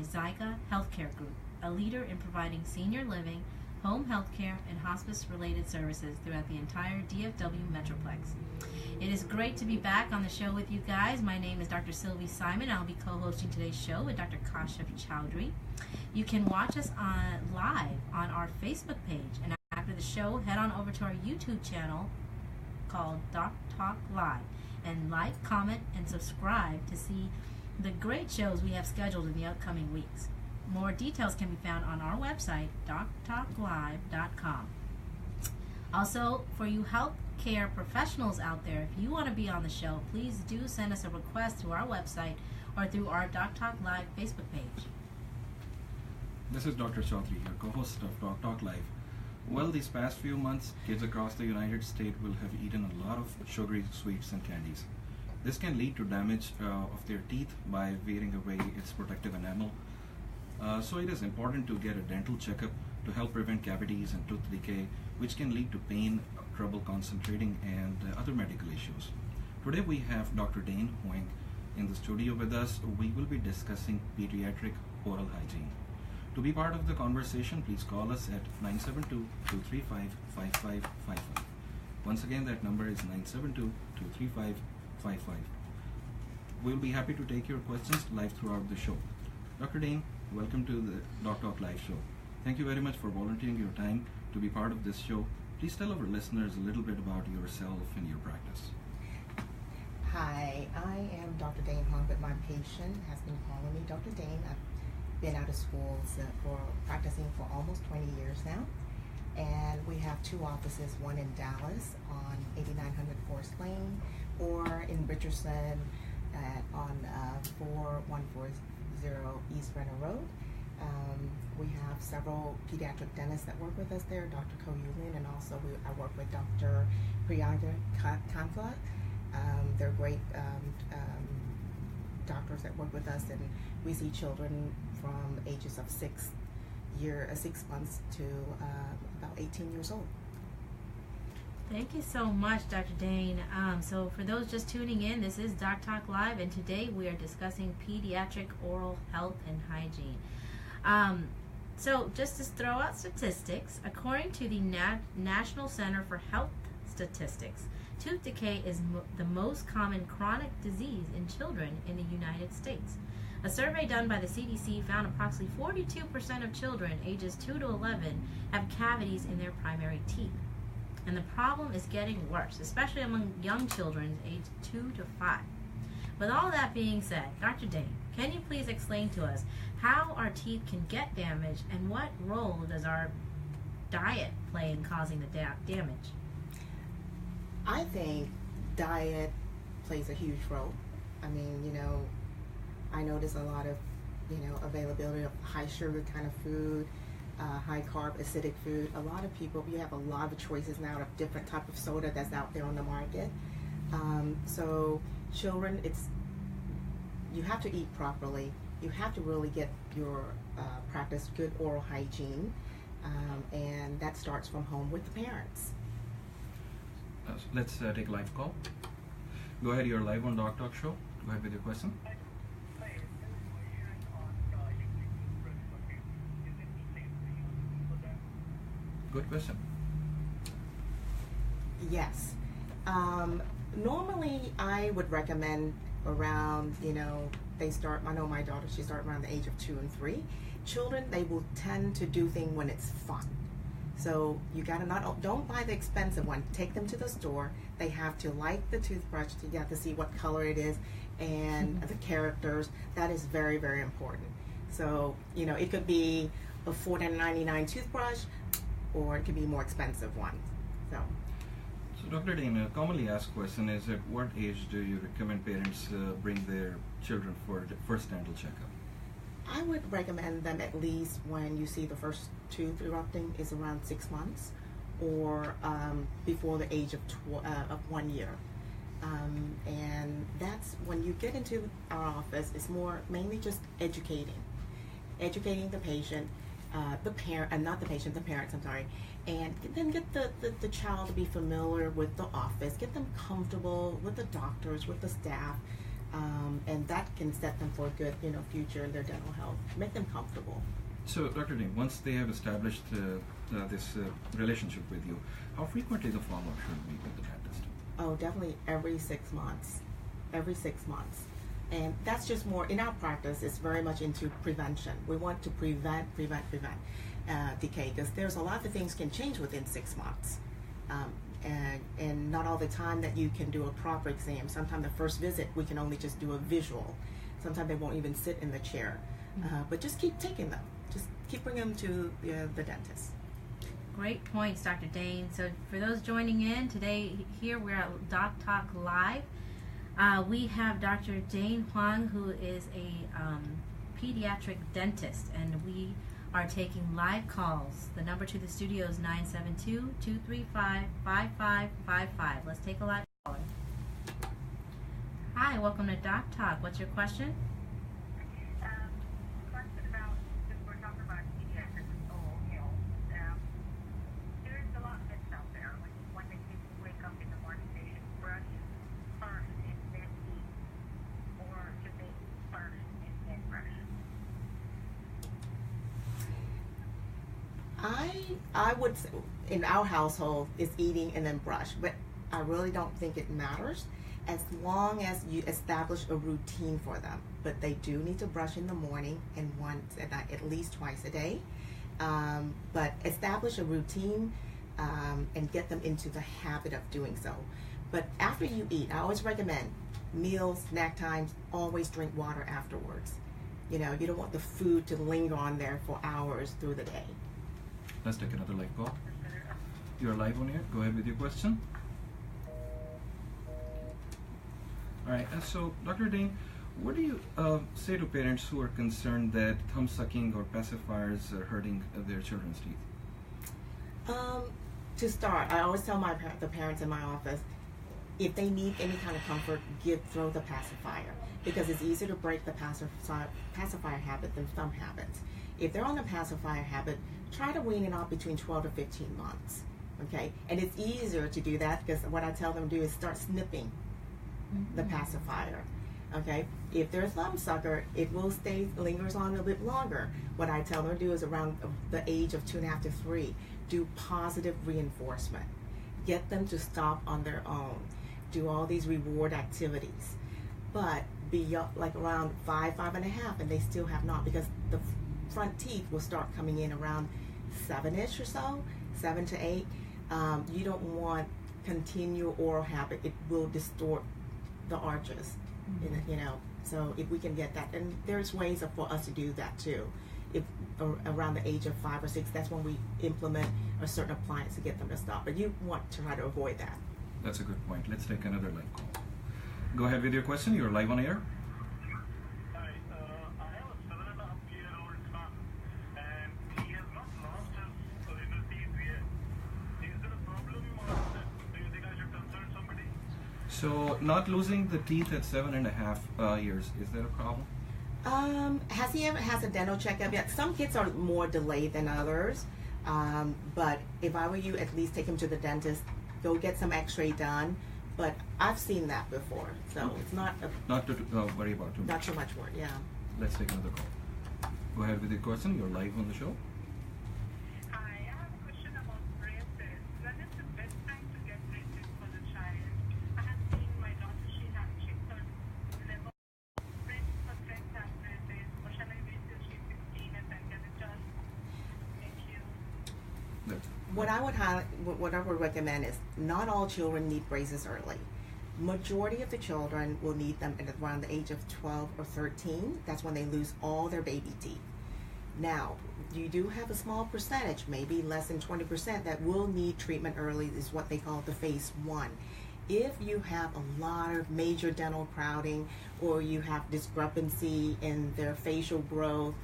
Zyga Healthcare Group, a leader in providing senior living, home healthcare, and hospice-related services throughout the entire DFW Metroplex. It is great to be back on the show with you guys. My name is Dr. Silvi Simon. I'll be co-hosting today's show with Dr. Kashif Chaudhry. You can watch us live on our Facebook page, and after the show, head on over to our YouTube channel called Doc Talk Live, and like, comment, and subscribe to see the great shows we have scheduled in the upcoming weeks. More details can be found on our website, doctalklive.com. Also, for you healthcare professionals out there, if you want to be on the show, please do send us a request through our website or through our Doc Talk Live Facebook page. This is Dr. Chaudhry, your co-host of Doc Talk Live. Well, these past few months, kids across the United States will have eaten a lot of sugary sweets and candies. This can lead to damage of their teeth by wearing away its protective enamel. So it is important to get a dental checkup to help prevent cavities and tooth decay, which can lead to pain, trouble concentrating, and other medical issues. Today we have Dr. Dane Hoang in the studio with us. We will be discussing pediatric oral hygiene. To be part of the conversation, please call us at 972-235-5555. Once again, that number is 972-235-5555. We'll be happy to take your questions live throughout the show. Dr. Dane, welcome to the Doc Talk Live show. Thank you very much for volunteering your time to be part of this show. Please tell our listeners a little bit about yourself and your practice. Hi, I am Dr. Dane Hoang, but my patient has been calling me Dr. Dane. I've been out of school for practicing for almost 20 years now. And we have two offices, one in Dallas on 8900 Forest Lane, or in Richardson on 4140 East Renner Road. We have several pediatric dentists that work with us there, Dr. Ko Yulin, and also I work with Dr. Priyanka Kantla. They're great doctors that work with us, and we see children from ages of 6 months to about 18 years old. Thank you so much, Dr. Dane. So for those just tuning in, this is Doc Talk Live, and today we are discussing pediatric oral health and hygiene. So just to throw out statistics, according to the National Center for Health Statistics, tooth decay is the most common chronic disease in children in the United States. A survey done by the CDC found approximately 42% of children ages 2 to 11 have cavities in their primary teeth. And the problem is getting worse, especially among young children aged 2 to 5. With all that being said, Dr. Dane, can you please explain to us how our teeth can get damaged and what role does our diet play in causing the damage? I think diet plays a huge role. I mean, I notice a lot of, availability of high sugar kind of food, high carb, acidic food. A lot of people, we have a lot of choices now of different type of soda that's out there on the market. So children, you have to eat properly. You have to really get your practice good oral hygiene, and that starts from home with the parents. Let's take a live call. Go ahead, you're live on Doc Talk Show. Go ahead with your question. Good question. Yes. Normally, I would recommend around, they start, I know my daughter, she started around the age of 2 and 3. Children, they will tend to do things when it's fun. So you gotta don't buy the expensive one. Take them to the store. They have to like the toothbrush. You have to see what color it is and the characters. That is very, very important. So, it could be a $4.99 toothbrush, or it could be a more expensive one. So Dr. Dane, a commonly asked question is, at what age do you recommend parents bring their children for the first dental checkup? I would recommend them at least when you see the first tooth erupting is around 6 months, or before the age of 1 year. And that's when you get into our office, it's mainly just educating the patient, the parents, I'm sorry, and then get the child to be familiar with the office, get them comfortable with the doctors, with the staff, and that can set them for a good, future in their dental health. Make them comfortable. So, Dr. Dane, once they have established this relationship with you, how frequently the follow-up should be with the dentist? Oh, definitely every 6 months. Every 6 months. And that's just more, in our practice, it's very much into prevention. We want to prevent decay, because there's a lot of things can change within 6 months. And not all the time that you can do a proper exam. Sometimes the first visit, we can only just do a visual. Sometimes they won't even sit in the chair. But just keep taking them. Just keep bringing them to the dentist. Great points, Dr. Dane. So for those joining in today, here we're at Doc Talk Live. We have Dr. Dane Hoang, who is a pediatric dentist, and we are taking live calls. The number to the studio is 972-235-5555. Let's take a live caller. Hi, welcome to Doc Talk. What's your question? Question about, since we're talking about pediatric oral health, there's a lot of myths out there. When the kids wake up in the morning, they should brush first and then eat, or should they eat first and then brush? I would say in our household is eating and then brush, but I really don't think it matters as long as you establish a routine for them. But they do need to brush in the morning and once at night, at least twice a day. But establish a routine and get them into the habit of doing so. But after you eat, I always recommend meals, snack times, always drink water afterwards. You don't want the food to linger on there for hours through the day. Let's take another live call. You're live on air. Go ahead with your question. All right. So, Dr. Dane, what do you say to parents who are concerned that thumb sucking or pacifiers are hurting their children's teeth? To start, I always tell the parents in my office, if they need any kind of comfort, throw the pacifier, because it's easier to break the pacifier habit than thumb habits. If they're on the pacifier habit, try to wean it off between 12 to 15 months, okay? And it's easier to do that because what I tell them to do is start snipping the pacifier, okay? If they're a thumb sucker, it will lingers on a bit longer. What I tell them to do is around the age of 2.5 to 3, do positive reinforcement. Get them to stop on their own. Do all these reward activities. But be like around 5, 5.5, and they still have not, because the front teeth will start coming in around 7-ish or so, 7 to 8. You don't want continual oral habit. It will distort the arches, so if we can get that, and there's ways for us to do that too. If around the age of 5 or 6, that's when we implement a certain appliance to get them to stop, but you want to try to avoid that. That's a good point. Let's take another live call. Go ahead with your question. You're live on air. Hi, I have a 7.5-year-old son, and he has not lost his original teeth yet. Is there a problem, or do you think I should consult somebody? So, not losing the teeth at 7.5 years, is that a problem? Has he ever has a dental checkup yet? Some kids are more delayed than others, but if I were you, at least take him to the dentist, go get some x-ray done. But I've seen that before, so it's not not to worry about too much. Not too much work, yeah. Let's take another call. Go ahead with your question. You're live on the show. Hi, I have a question about braces. When is the best time to get braces for the child? I have seen my daughter, she turned 11. Friends for friends have braces. Or shall I wait till she's 16 and then get it done? Thank you. What I would recommend is not all children need braces early. Majority of the children will need them at around the age of 12 or 13. That's when they lose all their baby teeth. Now, you do have a small percentage, maybe less than 20%, that will need treatment early, is what they call the phase 1. If you have a lot of major dental crowding, or you have discrepancy in their facial growth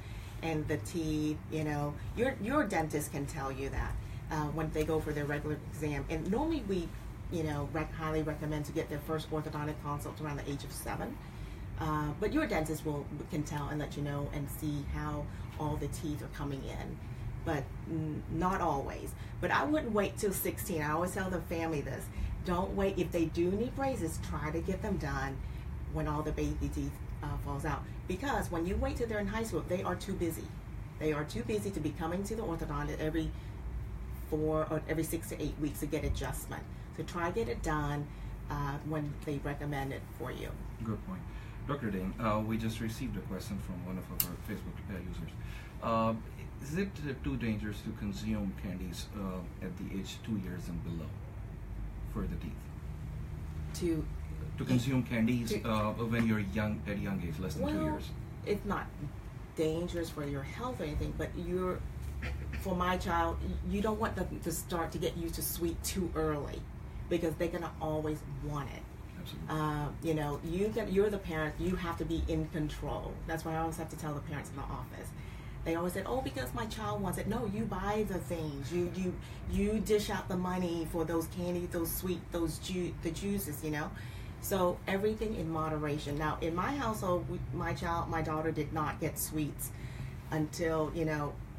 and the teeth, your dentist can tell you that when they go for their regular exam. And normally we highly recommend to get their first orthodontic consult around the age of 7. But your dentist can tell and let you know and see how all the teeth are coming in. But not always. But I wouldn't wait till 16. I always tell the family this. Don't wait. If they do need braces, try to get them done when all the baby teeth falls out. Because when you wait till they're in high school, they are too busy. They are too busy to be coming to the orthodontist every 4 or every 6 to 8 weeks to get adjustment. So try to get it done when they recommend it for you. Good point. Dr. Dane, we just received a question from one of our Facebook users. Is it too dangerous to consume candies at the age 2 years and below for the teeth? To consume candies when you're young, at a young age, less than 2 years? It's not dangerous for your health or anything, but for my child, you don't want them to start to get used to sweet too early, because they're gonna always want it. Absolutely. You're the parent. You have to be in control. That's why I always have to tell the parents in the office. They always say, "Oh, because my child wants it." No, you buy the things. You dish out the money for those candies, those sweet, the juices. So everything in moderation. Now, in my household, my daughter did not get sweets until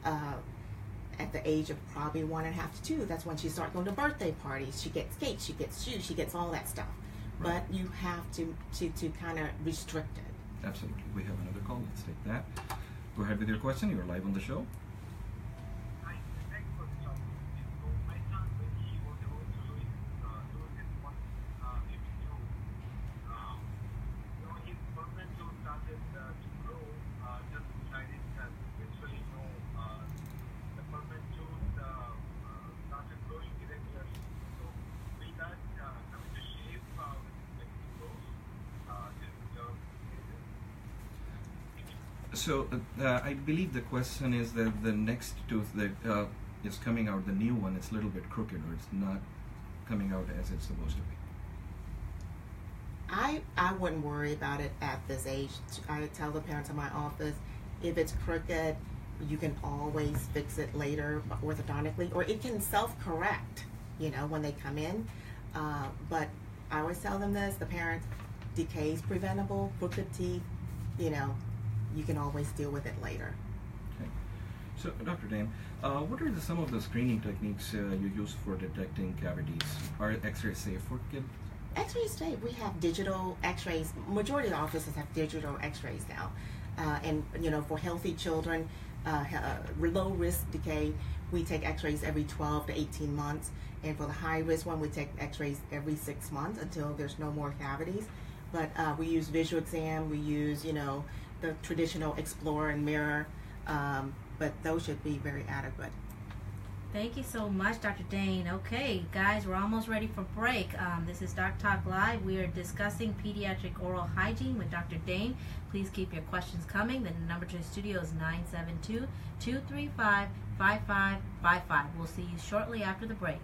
at the age of probably 1.5 to 2. That's when she started going to birthday parties. She gets cake, she gets shoes, she gets all that stuff. Right. But you have to kind of restrict it. Absolutely. We have another call. Let's take that. Go ahead with your question. You're live on the show. I thanks for the talk. So my son, when he was about to lose his one maybe 2, his permanent tooth started to grow. Just decided that eventually, the permanent tooth started growing irregularly. So will that come into shape when it grows? So I believe the question is that the next tooth that is coming out, the new one, it's a little bit crooked, or it's not coming out as it's supposed to be. I wouldn't worry about it at this age. I tell the parents in my office, if it's crooked, you can always fix it later orthodontically, or it can self-correct, when they come in. But I always tell them this, the parents, decay is preventable, crooked teeth, you can always deal with it later. Okay. So, Dr. Dane, what are some of the screening techniques you use for detecting cavities? Are X-rays safe for kids? X-rays today, we have digital X-rays. Majority of the offices have digital X-rays now. And, for healthy children, low risk decay, we take X-rays every 12 to 18 months. And for the high risk one, we take X-rays every 6 months until there's no more cavities. But we use visual exam, we use, the traditional Explorer and Mirror, but those should be very adequate. Thank you so much, Dr. Dane. Okay, guys, we're almost ready for break. This is Doc Talk Live. We are discussing pediatric oral hygiene with Dr. Dane. Please keep your questions coming. The number to the studio is 972-235-5555. We'll see you shortly after the break.